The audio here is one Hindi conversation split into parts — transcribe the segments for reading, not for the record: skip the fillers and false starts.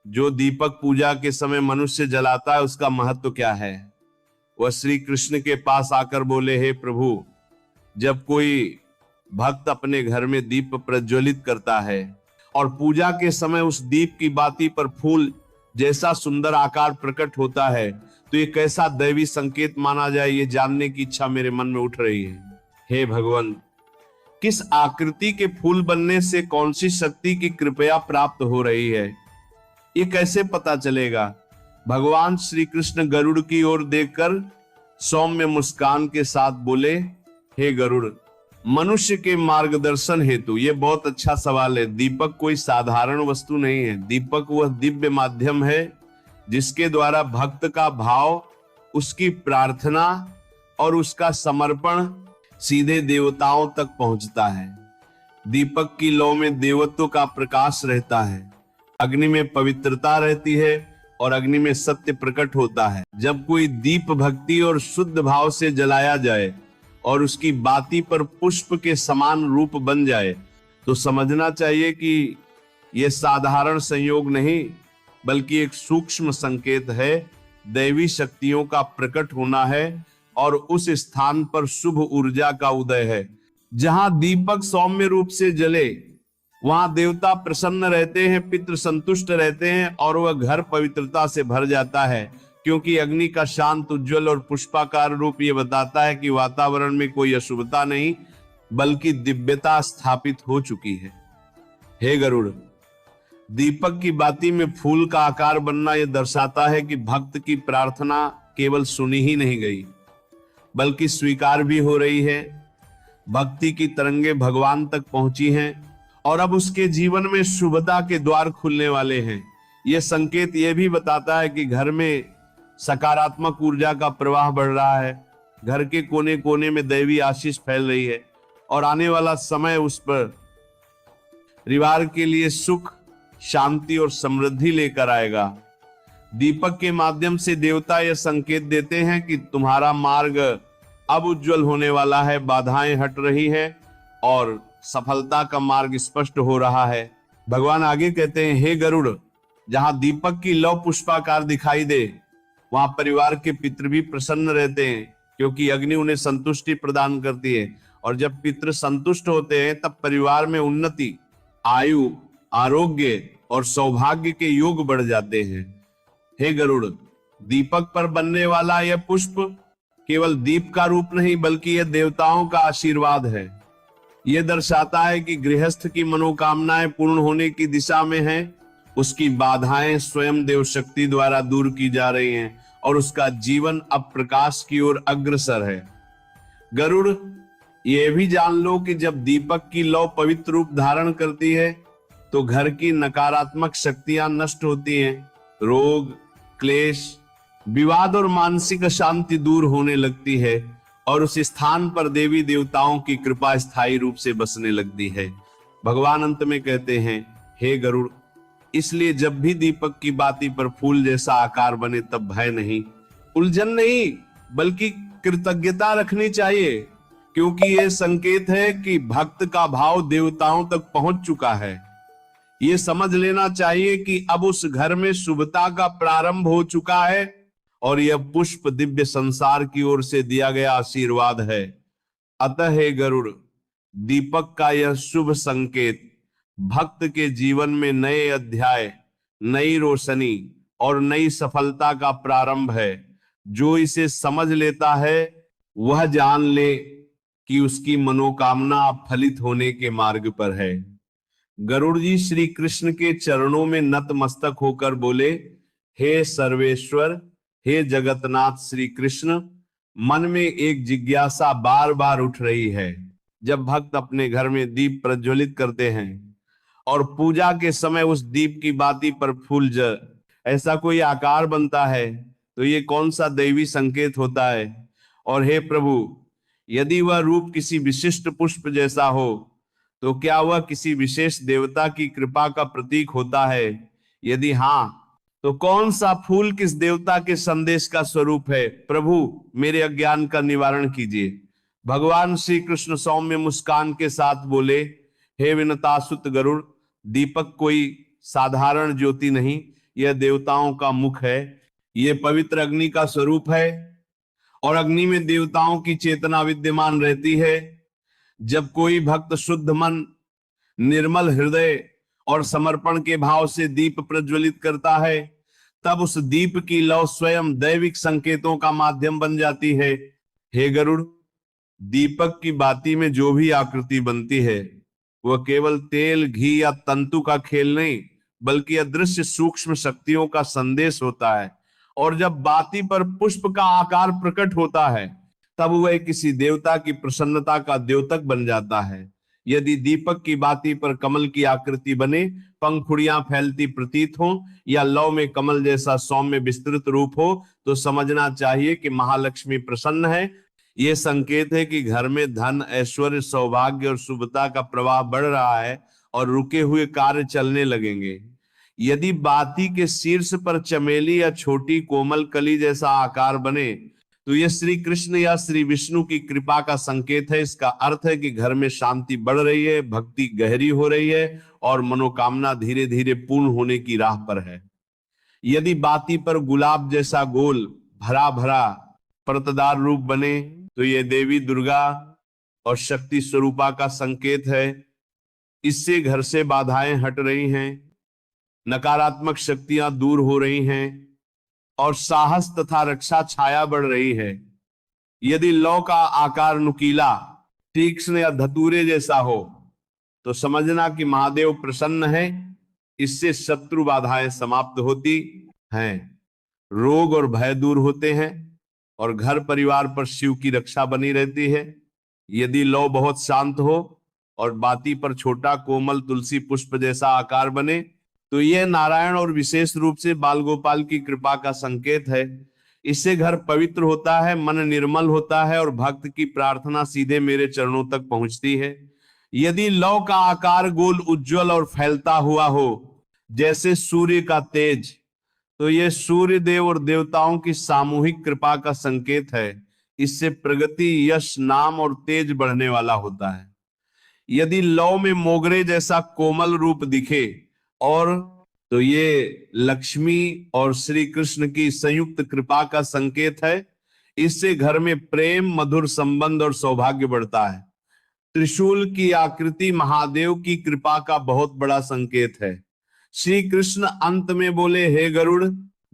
जो दीपक पूजा के समय मनुष्य जलाता है उसका महत्व क्या है। वह श्री कृष्ण के पास आकर बोले, हे प्रभु, जब कोई भक्त अपने घर में दीप प्रज्वलित करता है और पूजा के समय उस दीप की बाती पर फूल जैसा सुंदर आकार प्रकट होता है, तो ये कैसा दैवी संकेत माना जाए, ये जानने की इच्छा मेरे मन में उठ रही है। हे भगवान, किस आकृति के फूल बनने से कौन सी शक्ति की कृपया प्राप्त हो रही है, ये कैसे पता चलेगा। भगवान श्री कृष्ण गरुड़ की ओर देखकर सौम्य मुस्कान के साथ बोले, हे गरुड़, मनुष्य के मार्गदर्शन हेतु, ये बहुत अच्छा सवाल है। दीपक कोई साधारण वस्तु नहीं है। दीपक वह दिव्य माध्यम है जिसके द्वारा भक्त का भाव, उसकी प्रार्थना और उसका समर्पण सीधे देवताओं तक पहुंचता है। दीपक की लौ में देवत्व का प्रकाश रहता है, अग्नि में पवित्रता रहती है और अग्नि में सत्य प्रकट होता है। जब कोई दीप भक्ति और शुद्ध भाव से जलाया जाए और उसकी बाती पर पुष्प के समान रूप बन जाए, तो समझना चाहिए कि यह साधारण संयोग नहीं, बल्कि एक सूक्ष्म संकेत है। दैवी शक्तियों का प्रकट होना है और उस स्थान पर शुभ ऊर्जा का उदय है। जहां दीपक सौम्य रूप से जले, वहां देवता प्रसन्न रहते हैं, पितृ संतुष्ट रहते हैं और वह घर पवित्रता से भर जाता है, क्योंकि अग्नि का शांत, उज्जवल और पुष्पाकार रूप ये बताता है कि वातावरण में कोई अशुभता नहीं, बल्कि दिव्यता स्थापित हो चुकी है। हे गरुड़, दीपक की बाती में फूल का आकार बनना यह दर्शाता है कि भक्त की प्रार्थना केवल सुनी ही नहीं गई, बल्कि स्वीकार भी हो रही है। भक्ति की तरंगे भगवान तक पहुंची हैं और अब उसके जीवन में शुभता के द्वार खुलने वाले हैं। यह संकेत यह भी बताता है कि घर में सकारात्मक ऊर्जा का प्रवाह बढ़ रहा है, घर के कोने कोने में दैवी आशीष फैल रही है और आने वाला समय उस पर परिवार के लिए सुख, शांति और समृद्धि लेकर आएगा। दीपक के माध्यम से देवता यह संकेत देते हैं कि तुम्हारा मार्ग अब उज्जवल होने वाला है, बाधाएं हट रही है और सफलता का मार्ग स्पष्ट हो रहा है। भगवान आगे कहते हैं, हे गरुड़, जहां दीपक की लौ पुष्पाकार दिखाई दे, वहां परिवार के पितृ भी प्रसन्न रहते हैं, क्योंकि अग्नि उन्हें संतुष्टि प्रदान करती है और जब पितृ संतुष्ट होते हैं तब परिवार में उन्नति, आयु, आरोग्य और सौभाग्य के योग बढ़ जाते हैं। हे गरुड़, दीपक पर बनने वाला यह पुष्प केवल दीप का रूप नहीं, बल्कि यह देवताओं का आशीर्वाद है। यह दर्शाता है कि गृहस्थ की मनोकामनाएं पूर्ण होने की दिशा में हैं, उसकी बाधाएं स्वयं देव शक्ति द्वारा दूर की जा रही हैं और उसका जीवन अब प्रकाश की ओर अग्रसर है। गरुड़, यह भी जान लो कि जब दीपक की लौ पवित्र रूप धारण करती है तो घर की नकारात्मक शक्तियां नष्ट होती हैं, रोग, क्लेश, विवाद और मानसिक अशांति दूर होने लगती है और उस स्थान पर देवी देवताओं की कृपा स्थायी रूप से बसने लगती है। भगवान अंत में कहते हैं, हे गरुड़, इसलिए जब भी दीपक की बाती पर फूल जैसा आकार बने तब भय नहीं, उलझन नहीं, बल्कि कृतज्ञता रखनी चाहिए, क्योंकि यह संकेत है कि भक्त का भाव देवताओं तक पहुंच चुका है। ये समझ लेना चाहिए कि अब उस घर में शुभता का प्रारंभ हो चुका है और यह पुष्प दिव्य संसार की ओर से दिया गया आशीर्वाद है। अतः हे गरुड़, दीपक का यह शुभ संकेत भक्त के जीवन में नए अध्याय, नई रोशनी और नई सफलता का प्रारंभ है। जो इसे समझ लेता है वह जान ले कि उसकी मनोकामना फलित होने के मार्ग पर है। गरुड़ जी श्री कृष्ण के चरणों में नतमस्तक होकर बोले, हे सर्वेश्वर, हे जगतनाथ श्री कृष्ण, मन में एक जिज्ञासा बार बार उठ रही है। जब भक्त अपने घर में दीप प्रज्वलित करते हैं और पूजा के समय उस दीप की बाती पर फूल ऐसा कोई आकार बनता है, तो ये कौन सा दैवी संकेत होता है। और हे प्रभु, यदि वह रूप किसी विशिष्ट पुष्प जैसा हो तो क्या वह किसी विशेष देवता की कृपा का प्रतीक होता है? यदि हाँ, तो कौन सा फूल किस देवता के संदेश का स्वरूप है? प्रभु, मेरे अज्ञान का निवारण कीजिए। भगवान श्री कृष्ण सौम्य मुस्कान के साथ बोले, हे विनतासुत गरुड़, दीपक कोई साधारण ज्योति नहीं, यह देवताओं का मुख है। यह पवित्र अग्नि का स्वरूप है और अग्नि में देवताओं की चेतना विद्यमान रहती है। जब कोई भक्त शुद्ध मन, निर्मल हृदय और समर्पण के भाव से दीप प्रज्वलित करता है, तब उस दीप की लौ स्वयं दैविक संकेतों का माध्यम बन जाती है। हे गरुड़, दीपक की बाती में जो भी आकृति बनती है वह केवल तेल, घी या तंतु का खेल नहीं, बल्कि अदृश्य सूक्ष्म शक्तियों का संदेश होता है। और जब बाती पर पुष्प का आकार प्रकट होता है, तब वह किसी देवता की प्रसन्नता का द्योतक बन जाता है। यदि दीपक की बाती पर कमल की आकृति बने, पंखुड़ियां फैलती प्रतीत हो या लौ में कमल जैसा सौम्य विस्तृत रूप हो, तो समझना चाहिए कि महालक्ष्मी प्रसन्न है। यह संकेत है कि घर में धन, ऐश्वर्य, सौभाग्य और शुभता का प्रवाह बढ़ रहा है और रुके हुए कार्य चलने लगेंगे। यदि बाती के शीर्ष पर चमेली या छोटी कोमल कली जैसा आकार बने, तो यह श्री कृष्ण या श्री विष्णु की कृपा का संकेत है। इसका अर्थ है कि घर में शांति बढ़ रही है, भक्ति गहरी हो रही है और मनोकामना धीरे धीरे पूर्ण होने की राह पर है। यदि बाती पर गुलाब जैसा गोल, भरा भरा परतदार रूप बने, तो यह देवी दुर्गा और शक्ति स्वरूपा का संकेत है। इससे घर से बाधाएं हट रही हैं, नकारात्मक शक्तियां दूर हो रही हैं और साहस तथा रक्षा छाया बढ़ रही है। यदि लौ का आकार नुकीला, तीक्ष्ण या धतूरे जैसा हो, तो समझना कि महादेव प्रसन्न है। इससे शत्रु बाधाएं समाप्त होती हैं, रोग और भय दूर होते हैं और घर परिवार पर शिव की रक्षा बनी रहती है। यदि लौ बहुत शांत हो और बाती पर छोटा कोमल तुलसी पुष्प जैसा आकार बने, तो यह नारायण और विशेष रूप से बाल गोपाल की कृपा का संकेत है। इससे घर पवित्र होता है, मन निर्मल होता है और भक्त की प्रार्थना सीधे मेरे चरणों तक पहुंचती है। यदि लौ का आकार गोल, उज्जवल और फैलता हुआ हो जैसे सूर्य का तेज, तो यह सूर्य देव और देवताओं की सामूहिक कृपा का संकेत है। इससे प्रगति, यश, नाम और तेज बढ़ने वाला होता है। यदि लौ में मोगरे जैसा कोमल रूप दिखे और तो ये लक्ष्मी और श्री कृष्ण की संयुक्त कृपा का संकेत है। इससे घर में प्रेम, मधुर संबंध और सौभाग्य बढ़ता है। त्रिशूल की आकृति महादेव की कृपा का बहुत बड़ा संकेत है। श्री कृष्ण अंत में बोले, हे गरुड़,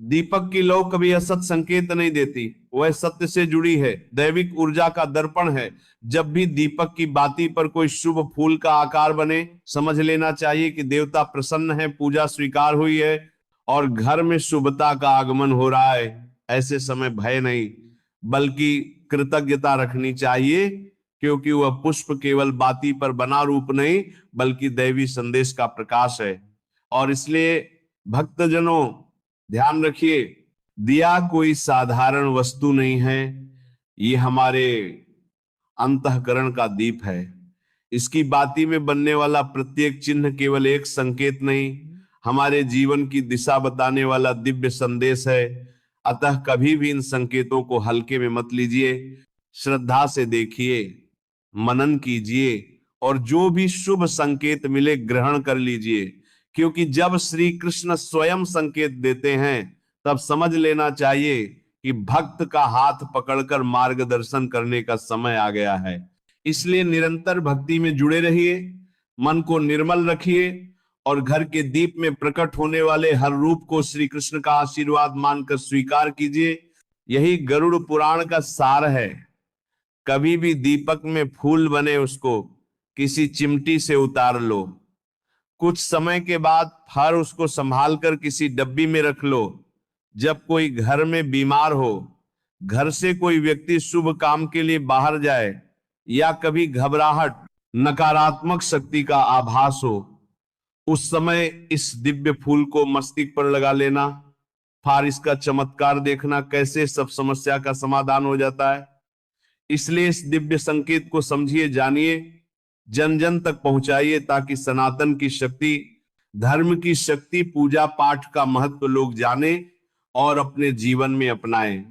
दीपक की लौ कभी असत संकेत नहीं देती, वह सत्य से जुड़ी है, दैविक ऊर्जा का दर्पण है। जब भी दीपक की बाती पर कोई शुभ फूल का आकार बने, समझ लेना चाहिए कि देवता प्रसन्न है, पूजा स्वीकार हुई है और घर में शुभता का आगमन हो रहा है। ऐसे समय भय नहीं बल्कि कृतज्ञता रखनी चाहिए, क्योंकि वह पुष्प केवल बाती पर बना रूप नहीं बल्कि दैवी संदेश का प्रकाश है। और इसलिए भक्तजनों, ध्यान रखिए, दिया कोई साधारण वस्तु नहीं है, ये हमारे अंतःकरण का दीप है। इसकी बाती में बनने वाला प्रत्येक चिन्ह केवल एक संकेत नहीं, हमारे जीवन की दिशा बताने वाला दिव्य संदेश है। अतः कभी भी इन संकेतों को हल्के में मत लीजिए, श्रद्धा से देखिए, मनन कीजिए और जो भी शुभ संकेत मिले ग्रहण कर लीजिए, क्योंकि जब श्री कृष्ण स्वयं संकेत देते हैं तब समझ लेना चाहिए कि भक्त का हाथ पकड़कर मार्गदर्शन करने का समय आ गया है। इसलिए निरंतर भक्ति में जुड़े रहिए, मन को निर्मल रखिए और घर के दीप में प्रकट होने वाले हर रूप को श्री कृष्ण का आशीर्वाद मानकर स्वीकार कीजिए। यही गरुड़ पुराण का सार है। कभी भी दीपक में फूल बने उसको किसी चिमटी से उतार लो, कुछ समय के बाद फिर उसको संभाल कर किसी डब्बी में रख लो। जब कोई घर में बीमार हो, घर से कोई व्यक्ति शुभ काम के लिए बाहर जाए या कभी घबराहट, नकारात्मक शक्ति का आभास हो, उस समय इस दिव्य फूल को मस्तिष्क पर लगा लेना, फिर इसका चमत्कार देखना कैसे सब समस्या का समाधान हो जाता है। इसलिए इस दिव्य संकेत को समझिए, जानिए, जन जन तक पहुंचाइए, ताकि सनातन की शक्ति, धर्म की शक्ति, पूजा पाठ का महत्व लोग जाने और अपने जीवन में अपनाएं।